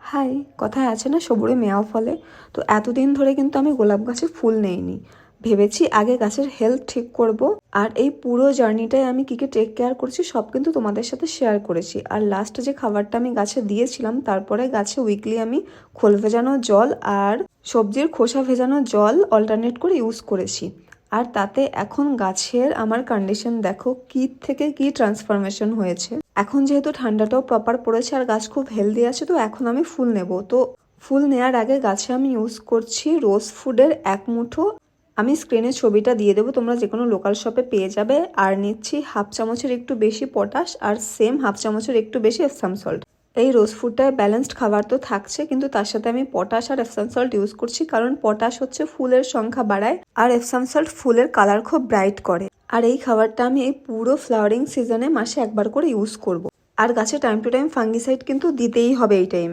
High, কথায় আছে না সবুরে মেয়াও ফলে। তো এতদিন ধরে কিন্তু আমি গোলাপ গাছে ফুল নেইনি। ভেবেছি আগে গাছের হেলথ ঠিক করব। আর এই পুরো জার্নিটাই আমি কি টেক কেয়ার করছি সব কিন্তু তোমাদের সাথে শেয়ার করেছি। আর লাস্ট যে খাবারটা আমি গাছে দিয়েছিলাম, তারপরে গাছে উইকলি আমি খোল ভেজানো জল আর সবজির খোসা ভেজানো জল অল্টারনেট করে ইউজ করেছি। আর তাতে এখন গাছের আমার কন্ডিশন দেখো কি থেকে কি ট্রান্সফরমেশন হয়েছে। এখন যেহেতু ঠান্ডাটাও প্রপার পড়েছে আর গাছ খুব হেলদি আছে, তো এখন আমি ফুল নেব। তো ফুল নেওয়ার আগে গাছে আমি ইউজ করছি রোজ ফুডের 1 মুঠো। আমি স্ক্রিনে ছবিটা দিয়ে দেবো, তোমরা যে কোনো লোকাল শপে পেয়ে যাবে। আর নিচ্ছি 1/2 চামচের একটু বেশি পটাশ আর সেম 1/2 চামচের একটু বেশি এপসাম সল্ট। এই রোজ ফুডটায় ব্যালেন্সড খাবার তো থাকছে, কিন্তু তার সাথে আমি পটাশ আর এপসাম সল্ট ইউজ করছি, কারণ পটাশ হচ্ছে ফুলের সংখ্যা বাড়ায় আর এপসাম সল্ট ফুলের কালার খুব ব্রাইট করে। আর এই খাবারটা আমি এই পুরো ফ্লাওয়ারিং সিজনে মাসে একবার করে ইউজ করব। আর গাছে টাইম টু টাইম ফাঙ্গিসাইড কিন্তু দিতেই হবে এই টাইমে।